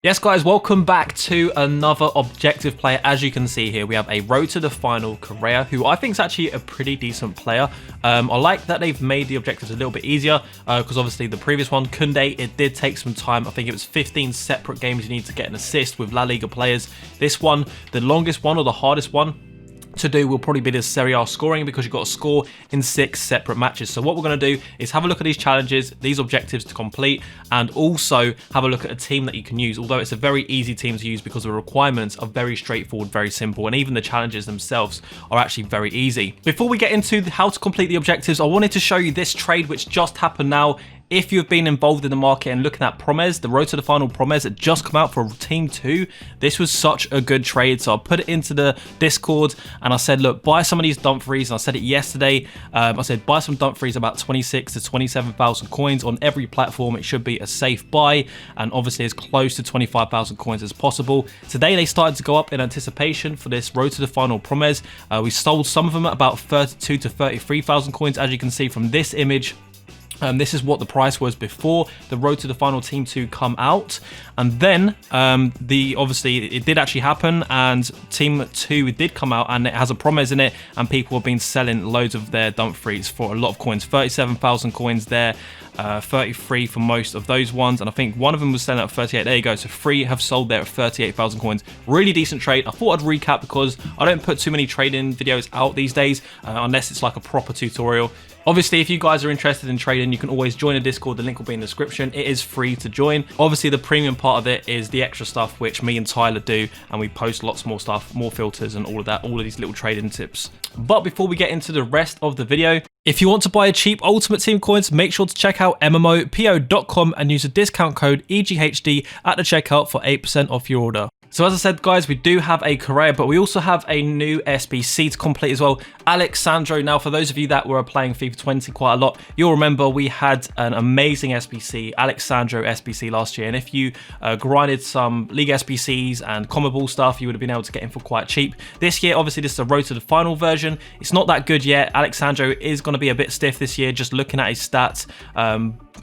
Yes guys, welcome back to another objective player. As you can see here, we have a road to the final Correa, who I think is actually a pretty decent player. I like that they've made the objectives a little bit easier, because obviously the previous one, Kunde, it did take some time. I think it was 15 separate games you need to get an assist with La Liga players. This one, the longest one or the hardest one to do will probably be the Serie A scoring, because you've got to score in 6 separate matches. So what we're going to do is have a look at these challenges, these objectives to complete, and also have a look at a team that you can use, although it's a very easy team to use because the requirements are very straightforward, very simple, and even the challenges themselves are actually very easy. Before we get into how to complete the objectives, I wanted to show you this trade which just happened now. If you've been involved in the market and looking at Promes, the road to the final Promes that just come out for Team 2, this was such a good trade. So I put it into the Discord and I said, look, buy some of these Dumfries. And I said it yesterday. I said, buy some Dumfries, about 26 to 27,000 coins on every platform. It should be a safe buy, and obviously as close to 25,000 coins as possible. Today they started to go up in anticipation for this road to the final Promes. We sold some of them at about 32 to 33,000 coins, as you can see from this image. This is what the price was before the road to the final Team 2 come out, and then obviously it did actually happen, and Team 2 did come out, and it has a Promes in it, and people have been selling loads of their Dumfries for a lot of coins. 37,000 coins there, 33 for most of those ones, and I think one of them was selling at 38. There you go. So 3 have sold there at 38,000 coins. Really decent trade. I thought I'd recap because I don't put too many trading videos out these days unless it's like a proper tutorial. Obviously, if you guys are interested in trading, you can always join a Discord. The link will be in the description. It is free to join. Obviously, the premium part of it is the extra stuff, which me and Tyler do, and we post lots more stuff, more filters and all of that, all of these little trading tips. But before we get into the rest of the video, if you want to buy a cheap Ultimate Team coins, make sure to check out MMOPO.com and use the discount code EGHD at the checkout for 8% off your order. So as I said, guys, we do have a Correa, but we also have a new SBC to complete as well. Sandro. Now, for those of you that were playing FIFA 20 quite a lot, you'll remember we had an amazing SBC, Sandro SBC last year. And if you grinded some League SBCs and Common Ball stuff, you would have been able to get him for quite cheap. This year, obviously, this is a road to the final version. It's not that good yet. Sandro is going to be a bit stiff this year, just looking at his stats.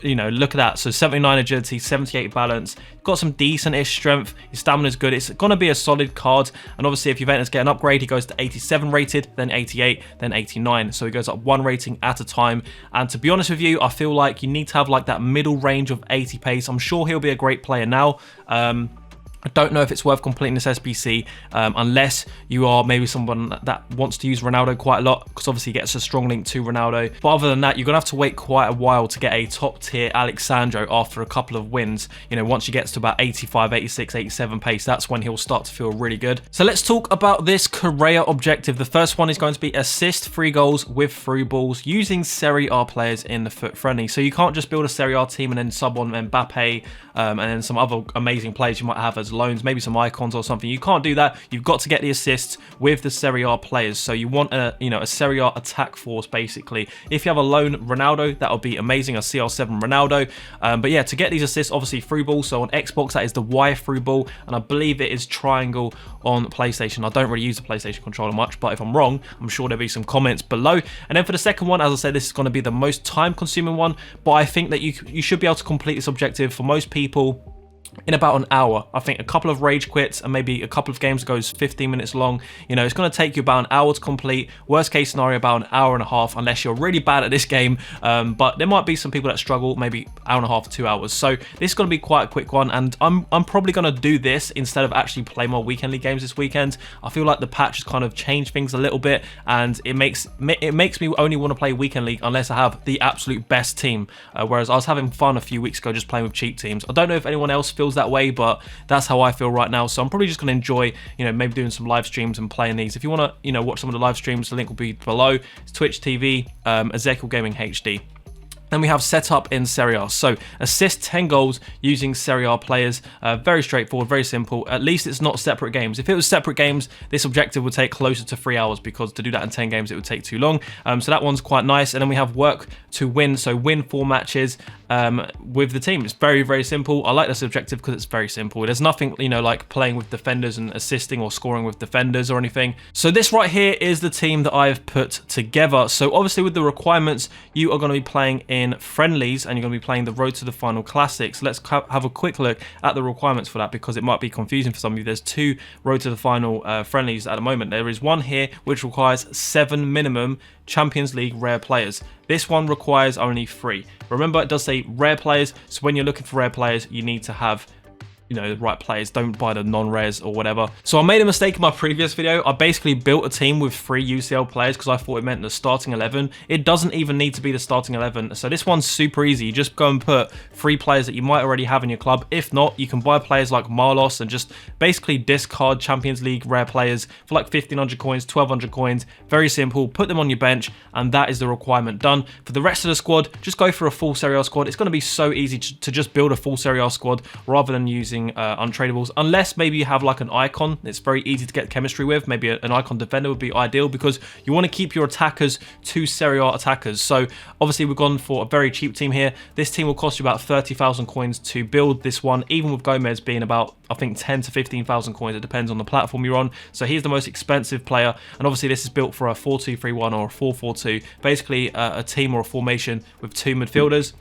You know, look at that. So 79 agility, 78 balance, got some decent-ish strength. His stamina is good. It's going to be a solid card. And obviously, if Juventus get an upgrade, he goes to 87 rated, then 88, then 89. So he goes up 1 rating at a time. And to be honest with you, I feel like you need to have like that middle range of 80 pace. I'm sure he'll be a great player now. I don't know if it's worth completing this SBC unless you are maybe someone that wants to use Ronaldo quite a lot, because obviously he gets a strong link to Ronaldo. But other than that, you're going to have to wait quite a while to get a top tier Sandro after a couple of wins. You know, once he gets to about 85, 86, 87 pace, that's when he'll start to feel really good. So let's talk about this Correa objective. The first one is going to be assist 3 goals with through balls using Serie A players in the FUT friendly. So you can't just build a Serie A team and then sub on Mbappe and then some other amazing players you might have as loans, maybe some icons or something. You can't do that. You've got to get the assists with the Serie A players. So you want a Serie A attack force basically. If you have a lone Ronaldo, that would be amazing, a CR7 Ronaldo. But yeah, to get these assists, obviously through ball. So on Xbox that is the Y through ball, and I believe it is triangle on PlayStation. I don't really use the PlayStation controller much, but if I'm wrong, I'm sure there'll be some comments below. And then for the second one, as I said, this is going to be the most time consuming one, but I think that you should be able to complete this objective for most people in about an hour. I think a couple of rage quits and maybe a couple of games goes 15 minutes long. You know, it's going to take you about an hour to complete. Worst case scenario, about an hour and a half, unless you're really bad at this game. But there might be some people that struggle, maybe hour and a half to 2 hours. So this is going to be quite a quick one, and I'm probably going to do this instead of actually play more weekend league games this weekend. I feel like the patch has kind of changed things a little bit, and it makes me only want to play weekend league unless I have the absolute best team. Whereas I was having fun a few weeks ago just playing with cheap teams. I don't know if anyone else feels that way, but that's how I feel right now. So I'm probably just going to enjoy, you know, maybe doing some live streams and playing these. If you want to, you know, watch some of the live streams, the link will be below. It's Twitch TV, Ezekiel Gaming HD. Then we have set up in Serie A. So assist 10 goals using Serie A players. Very straightforward, very simple. At least it's not separate games. If it was separate games, this objective would take closer to 3 hours, because to do that in 10 games, it would take too long. So that one's quite nice. And then we have work to win. So win 4 matches with the team. It's very, very simple. I like this objective because it's very simple. There's nothing, you know, like playing with defenders and assisting or scoring with defenders or anything. So this right here is the team that I've put together. So obviously with the requirements, you are going to be playing in in friendlies and you're going to be playing the Road to the Final Classics. Let's have a quick look at the requirements for that, because it might be confusing for some of you. There's 2 Road to the Final friendlies at the moment. There is one here which requires 7 minimum Champions League rare players. This one requires only 3. Remember, it does say rare players, so when you're looking for rare players, you need to have, you know, the right players. Don't buy the non-rares or whatever. So I made a mistake in my previous video. I basically built a team with 3 UCL players because I thought it meant the starting 11. It doesn't even need to be the starting 11. So this one's super easy. You just go and put 3 players that you might already have in your club. If not, you can buy players like Marlos and just basically discard Champions League rare players for like 1500 coins, 1200 coins. Very simple. Put them on your bench and that is the requirement done. For the rest of the squad, just go for a full Serie A squad. It's going to be so easy to just build a full Serie A squad rather than using untradables, unless maybe you have like an icon. It's very easy to get chemistry with. Maybe an icon defender would be ideal because you want to keep your attackers to Serie A attackers. So obviously we've gone for a very cheap team here. This team will cost you about 30,000 coins to build this one, even with Gomez being about, I think, 10 to 15,000 coins. It depends on the platform you're on. So he's the most expensive player, and obviously this is built for a 4-2-3-1 or a 4-4-2, basically a team or a formation with 2 midfielders.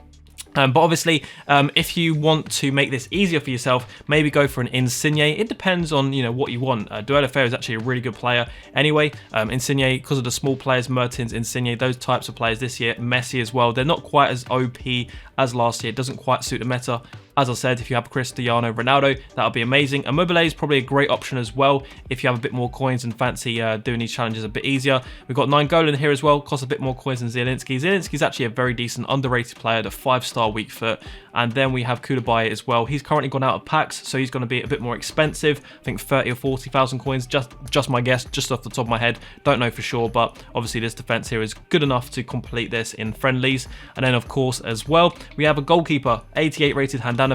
But obviously, if you want to make this easier for yourself, maybe go for an Insigne. It depends on, you know, what you want. Deulofeu is actually a really good player. Anyway, Insigne, because of the small players, Mertens, Insigne, those types of players this year, Messi as well. They're not quite as OP as last year. It doesn't quite suit the meta. As I said, if you have Cristiano Ronaldo, that'll be amazing. Immobile is probably a great option as well if you have a bit more coins and fancy doing these challenges a bit easier. We've got Nainggolan here as well, costs a bit more coins than Zielinski. Zielinski's actually a very decent, underrated player, the 5-star weak foot. And then we have Koulibaly as well. He's currently gone out of packs, so he's going to be a bit more expensive. I think 30 or 40,000 coins, just my guess, just off the top of my head. Don't know for sure, but obviously this defense here is good enough to complete this in friendlies. And then of course as well, we have a goalkeeper, 88 rated Handanovic.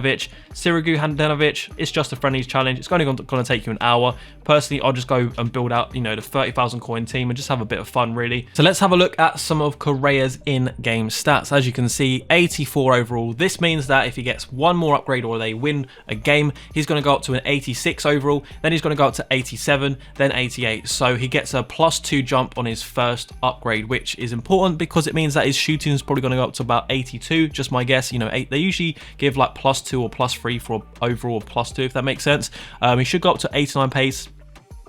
Sirigu Handanovic, it's just a friendlies challenge. It's only going to take you an hour. Personally, I'll just go and build out, you know, the 30,000 coin team and just have a bit of fun, really. So let's have a look at some of Correa's in-game stats. As you can see, 84 overall. This means that if he gets one more upgrade or they win a game, he's going to go up to an 86 overall, then he's going to go up to 87, then 88. So he gets a +2 jump on his first upgrade, which is important because it means that his shooting is probably going to go up to about 82, just my guess. You know, they usually give like +2 or +3 for overall or +2, if that makes sense. He should go up to 89 pace.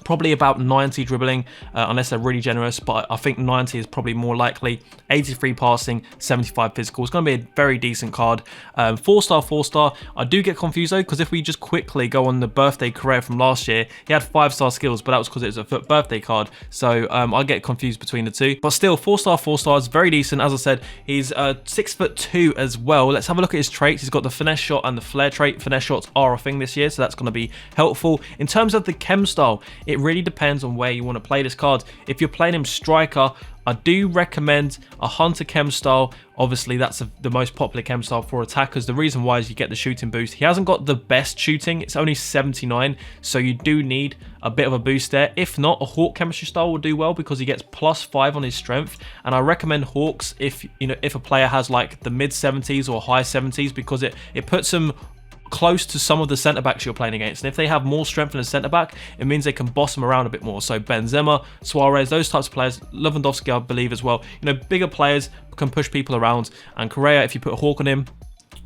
Probably about 90 dribbling, unless they're really generous, but I think 90 is probably more likely. 83 passing, 75 physical. It's going to be a very decent card. 4-star, 4-star. I do get confused though, because if we just quickly go on the birthday Correa from last year, he had 5-star skills, but that was because it was a FUT birthday card. So I get confused between the two. But still, 4-star, 4-star is very decent. As I said, he's 6'2" as well. Let's have a look at his traits. He's got the finesse shot and the flair trait. Finesse shots are a thing this year, so that's going to be helpful. In terms of the chem style, it really depends on where you want to play this card. If you're playing him striker, I do recommend a Hunter chem style. Obviously, that's the most popular chem style for attackers. The reason why is you get the shooting boost. He hasn't got the best shooting. It's only 79, so you do need a bit of a boost there. If not, a Hawk chemistry style will do well because he gets +5 on his strength. And I recommend Hawks if a player has like the mid 70s or high 70s, because it puts him close to some of the centre backs you're playing against, and if they have more strength than a centre back, it means they can boss them around a bit more. So Benzema, Suarez, those types of players, Lewandowski I believe as well, bigger players can push people around. And Correa, if you put a Hawk on him,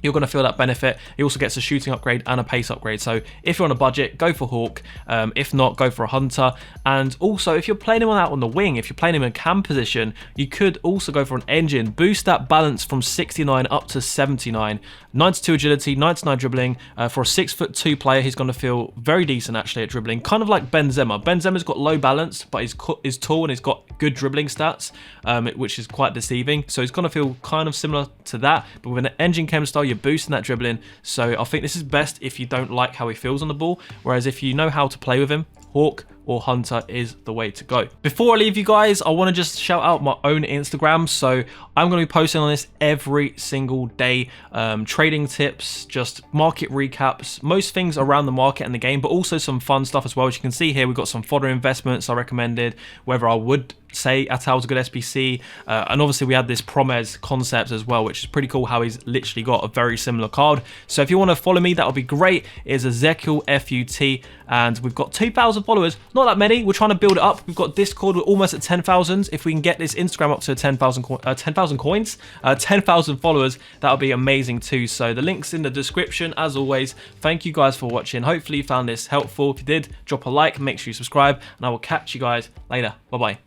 you're going to feel that benefit. He also gets a shooting upgrade and a pace upgrade. So if you're on a budget, go for Hawk. If not, go for a Hunter. And also, if you're playing him out on the wing, if you're playing him in cam position, you could also go for an engine. Boost that balance from 69 up to 79. 92 agility, 99 dribbling. For a 6'2" player, he's going to feel very decent actually at dribbling. Kind of like Benzema. Benzema's got low balance, but he's tall and he's got good dribbling stats, which is quite deceiving. So he's going to feel kind of similar to that, but with an engine chem style, you're boosting that dribbling. So I think this is best if you don't like how he feels on the ball, whereas if you know how to play with him, Hawk or Hunter is the way to go. Before I leave you guys, I want to just shout out my own Instagram. So I'm going to be posting on this every single day. Trading tips, just market recaps, most things around the market and the game, but also some fun stuff as well. As you can see here, we've got some fodder investments I recommended, whether I would say Atal's a good SBC, and obviously we had this Promes concept as well, which is pretty cool how he's literally got a very similar card. So if you want to follow me, that would be great. It is EzekielFUT, and we've got 2,000 followers. Not that many. We're trying to build it up. We've got Discord. We're almost at 10,000. If we can get this Instagram up to 10,000 coins, 10,000 followers, that would be amazing too. So the link's in the description as always. Thank you guys for watching. Hopefully you found this helpful. If you did, drop a like, make sure you subscribe, and I will catch you guys later. Bye bye.